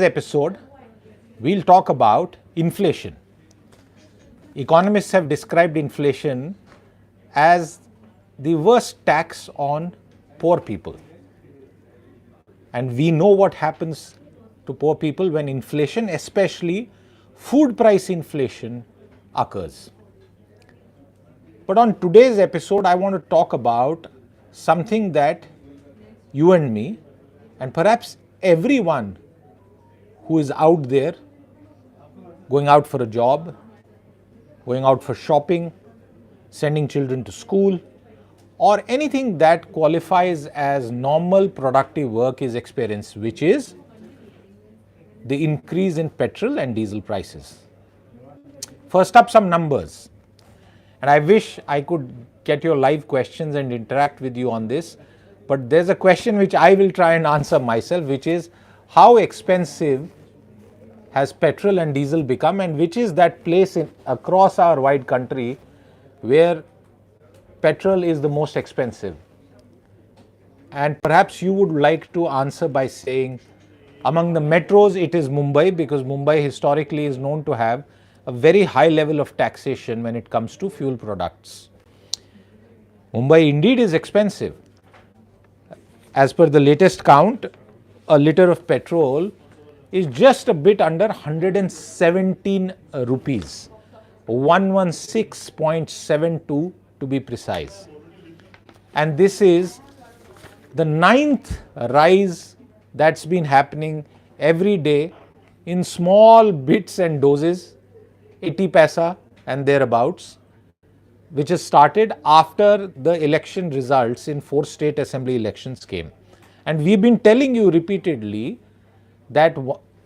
episode, we'll talk about inflation. Economists have described inflation as the worst tax on poor people. And we know what happens to poor people when inflation, especially food price inflation, occurs. But on today's episode, I want to talk about something that you and me, and perhaps everyone who is out there, going out for a job, going out for shopping, sending children to school, or anything that qualifies as normal productive work is experienced, which is the increase in petrol and diesel prices. First up, some numbers. And I wish I could get your live questions and interact with you on this. But there's a question which I will try and answer myself, which is how expensive has petrol and diesel become, and which is that place across our wide country where petrol is the most expensive. And perhaps you would like to answer by saying among the metros it is Mumbai, because Mumbai historically is known to have a very high level of taxation when it comes to fuel products. Mumbai indeed is expensive. As per the latest count, a liter of petrol is just a bit under 117 rupees, 116.72 to be precise. And this is the 9th rise that's been happening every day in small bits and doses, 80 paisa and thereabouts, which has started after the election results in 4 state assembly elections came. And we've been telling you repeatedly that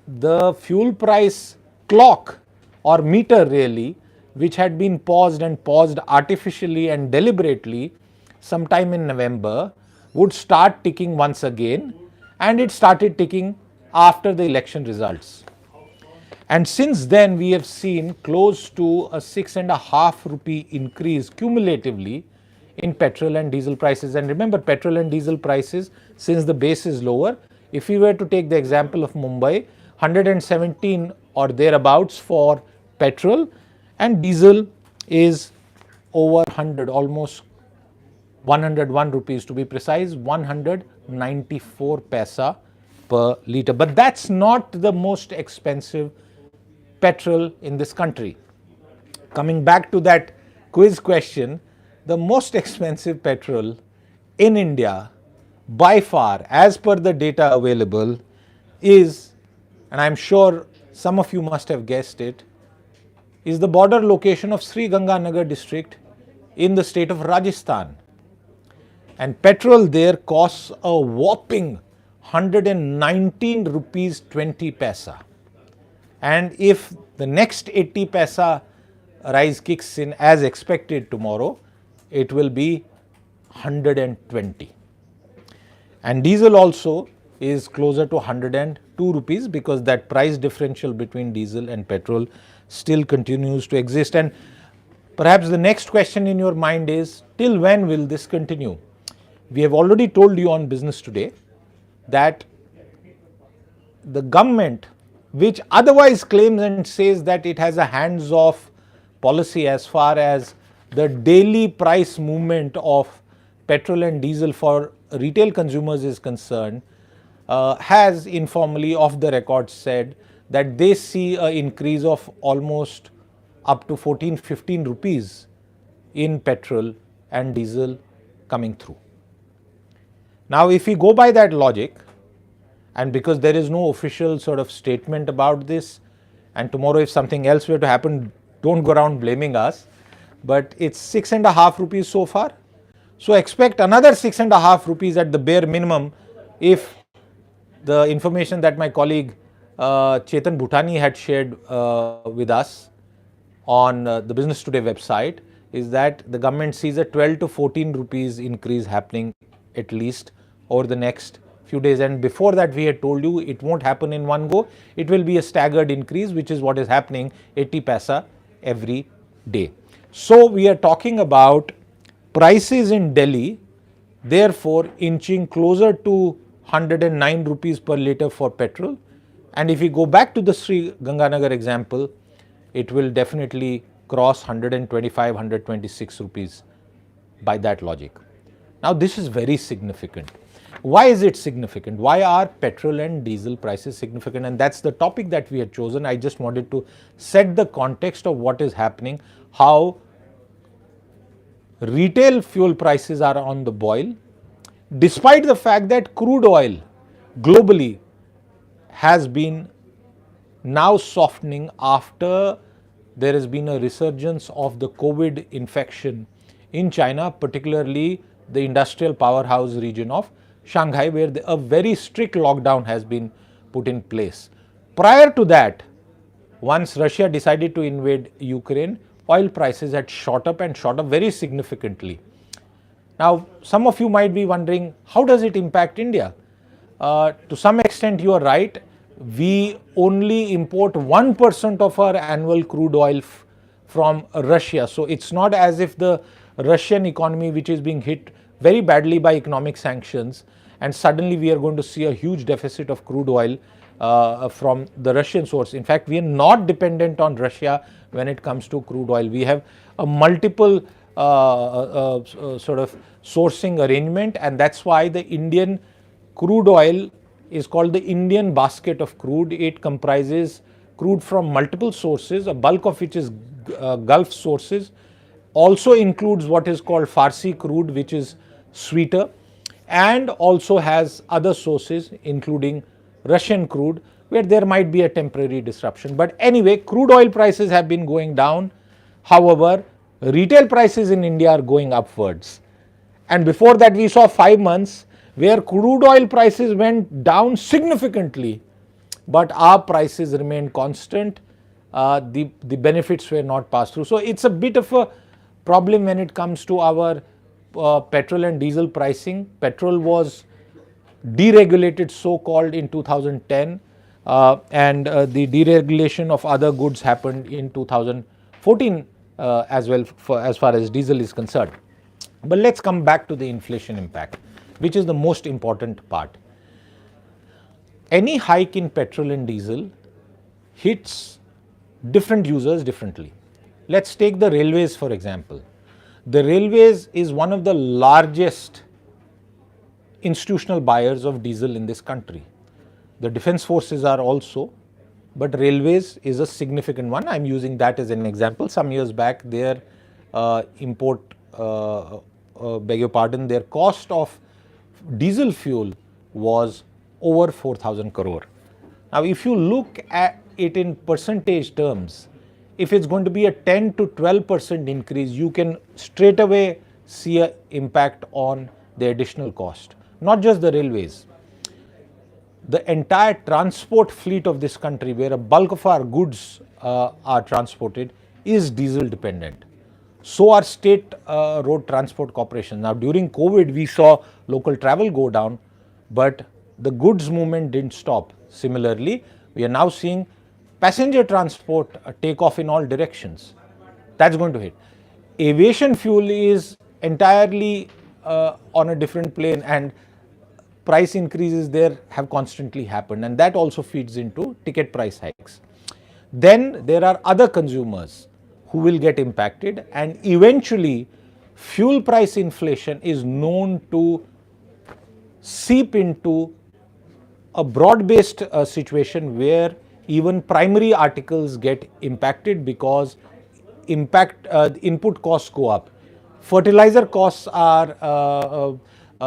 the fuel price clock or meter really, which had been paused artificially and deliberately sometime in November, would start ticking once again, and it started ticking after the election results. And since then we have seen close to a 6.5 rupee increase cumulatively in petrol and diesel prices. And remember, petrol and diesel prices, since the base is lower, if we were to take the example of Mumbai, 117 or thereabouts for petrol, and diesel is over 100, almost 101 rupees to be precise, 194 paisa per litre. But that's not the most expensive petrol in this country. Coming back to that quiz question, the most expensive petrol in India by far, as per the data available, is, and I'm sure some of you must have guessed it, is the border location of Sri Ganganagar district in the state of Rajasthan. And petrol there costs a whopping 119 rupees 20 paisa. And if the next 80 paisa rise kicks in as expected tomorrow, it will be 120. And diesel also is closer to 102 rupees, because that price differential between diesel and petrol still continues to exist. And perhaps the next question in your mind is, till when will this continue? We have already told you on Business Today that the government, which otherwise claims and says that it has a hands-off policy as far as the daily price movement of petrol and diesel for retail consumers is concerned, has informally off the record said that they see an increase of almost up to 14-15 rupees in petrol and diesel coming through. Now, if we go by that logic, and because there is no official sort of statement about this, and tomorrow if something else were to happen, don't go around blaming us, but it's 6.5 rupees so far. So expect another 6.5 rupees at the bare minimum if the information that my colleague Chetan Bhutani had shared with us on the Business Today website is that the government sees a 12 to 14 rupees increase happening at least over the next few days. And before that we had told you it won't happen in one go, it will be a staggered increase, which is what is happening, 80 paisa every day. So we are talking about prices in Delhi therefore inching closer to 109 rupees per litre for petrol And if we go back to the Sri Ganganagar example, it will definitely cross 125, 126 rupees by that logic. Now this is very significant. Why is it significant? Why are petrol and diesel prices significant? And that's the topic that we had chosen. I just wanted to set the context of what is happening, how retail fuel prices are on the boil, despite the fact that crude oil globally has been now softening after there has been a resurgence of the COVID infection in China, particularly the industrial powerhouse region of Shanghai, where a very strict lockdown has been put in place. Prior to that, once Russia decided to invade Ukraine, oil prices had shot up and shot up very significantly. Now, some of you might be wondering, how does it impact India? To some extent, you are right. We only import 1% of our annual crude oil from Russia. So it's not as if the Russian economy, which is being hit very badly by economic sanctions, and suddenly we are going to see a huge deficit of crude oil from the Russian source. In fact, we are not dependent on Russia when it comes to crude oil. We have a multiple sort of sourcing arrangement, and that's why the Indian crude oil is called the Indian basket of crude. It comprises crude from multiple sources, a bulk of which is Gulf sources, also includes what is called Farsi crude, which is sweeter, and also has other sources including Russian crude, where there might be a temporary disruption. But anyway, crude oil prices have been going down. However, retail prices in India are going upwards. And before that, we saw 5 months where crude oil prices went down significantly, but our prices remained constant. The benefits were not passed through. So it's a bit of a problem when it comes to our petrol and diesel pricing. Petrol was deregulated, so-called, in 2010, and the deregulation of other goods happened in 2014 as well, as far as diesel is concerned. But let's come back to the inflation impact, which is the most important part. Any hike in petrol and diesel hits different users differently. Let's take the railways, for example. The railways is one of the largest institutional buyers of diesel in this country. The defense forces are also, but railways is a significant one. I'm using that as an example. Some years back, their their cost of diesel fuel was over 4,000 crore. Now, if you look at it in percentage terms, if it's going to be a 10 to 12% increase, you can straight away see an impact on the additional cost. Not just the railways. The entire transport fleet of this country, where a bulk of our goods are transported, is diesel dependent. So are state road transport corporations. Now, during COVID, we saw local travel go down, but the goods movement didn't stop. Similarly, we are now seeing passenger transport take off in all directions. That's going to hit. Aviation fuel is entirely on a different plane, and price increases there have constantly happened, and that also feeds into ticket price hikes. Then there are other consumers who will get impacted, and eventually fuel price inflation is known to seep into a broad-based situation where even primary articles get impacted because input costs go up. Fertilizer costs are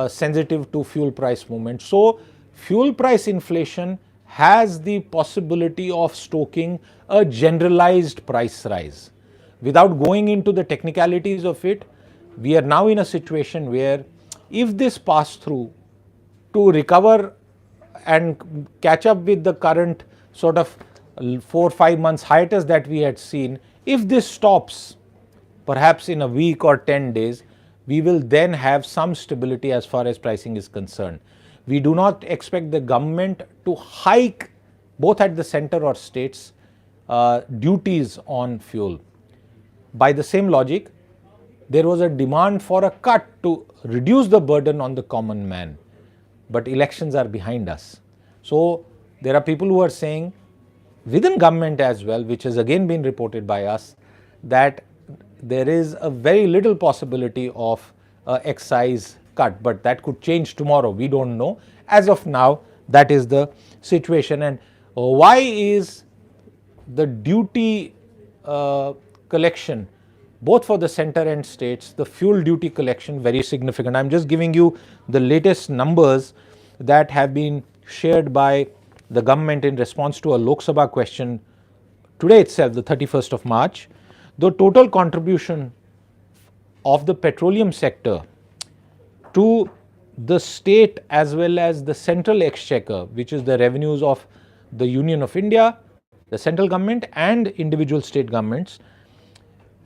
sensitive to fuel price movement. So fuel price inflation has the possibility of stoking a generalized price rise. Without going into the technicalities of it, we are now in a situation where if this pass through to recover and catch up with the current sort of 4 or 5 months hiatus that we had seen, if this stops perhaps in a week or 10 days, we will then have some stability as far as pricing is concerned. We do not expect the government to hike, both at the center or states, duties on fuel. By the same logic, there was a demand for a cut to reduce the burden on the common man. But elections are behind us. So There are people who are saying within government as well, which has again been reported by us, that there is a very little possibility of excise cut, but that could change tomorrow. We don't know. As of now, that is the situation. And why is the duty collection, both for the center and states, the fuel duty collection, very significant? I'm just giving you the latest numbers that have been shared by the government in response to a Lok Sabha question today itself, the 31st of March. The total contribution of the petroleum sector to the state as well as the central exchequer, which is the revenues of the Union of India, the central government and individual state governments,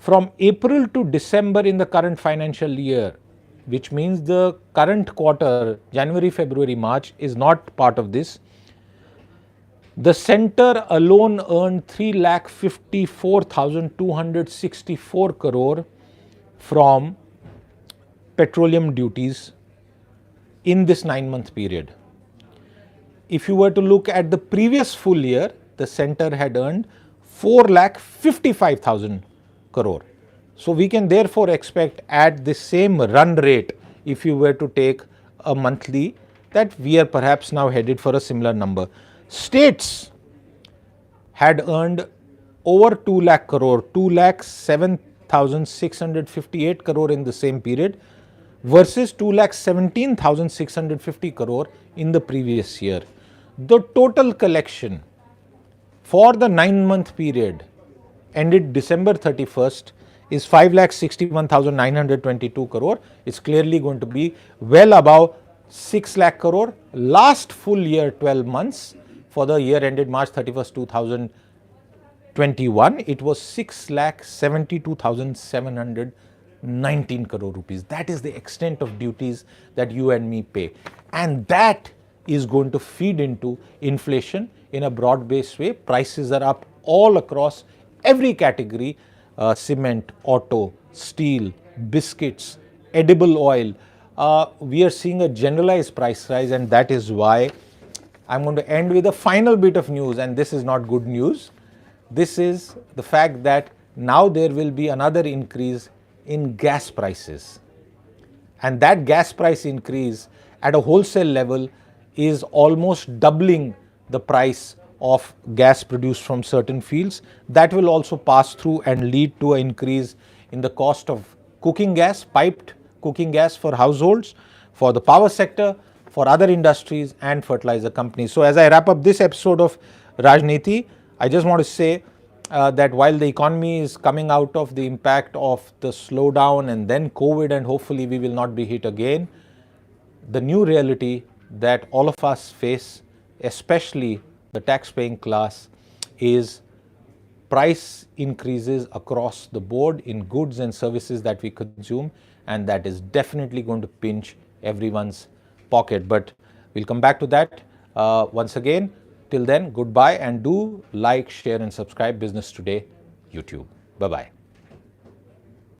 from April to December in the current financial year, which means the current quarter, January, February, March, is not part of this. The center alone earned 3,54,264 crore from petroleum duties in this 9-month period. If you were to look at the previous full year, the center had earned 4,55,000 crore. So we can therefore expect at the same run rate, if you were to take a monthly, that we are perhaps now headed for a similar number. States had earned over 2 lakh crore, 2,07,658 crore in the same period versus 2,17,650 crore in the previous year. The total collection for the 9-month period ended December 31st is 5,61,922 crore. It's clearly going to be well above 6 lakh crore. Last full year, 12 months, for the year ended March 31st, 2021, it was 6,72,719 crore rupees. That is the extent of duties that you and me pay. And that is going to feed into inflation in a broad-based way. Prices are up all across every category, cement, auto, steel, biscuits, edible oil. We are seeing a generalized price rise, and that is why I'm going to end with a final bit of news, and this is not good news. This is the fact that now there will be another increase in gas prices. And that gas price increase at a wholesale level is almost doubling the price of gas produced from certain fields. That will also pass through and lead to an increase in the cost of cooking gas, piped cooking gas for households, for the power sector, for other industries and fertilizer companies. So as I wrap up this episode of Rajniti, I just want to say that while the economy is coming out of the impact of the slowdown and then COVID, and hopefully we will not be hit again, the new reality that all of us face, especially the tax-paying class, is price increases across the board in goods and services that we consume, and that is definitely going to pinch everyone's pocket. But we'll come back to that once again. Till then, goodbye, and do like, share and subscribe Business Today YouTube. Bye-bye.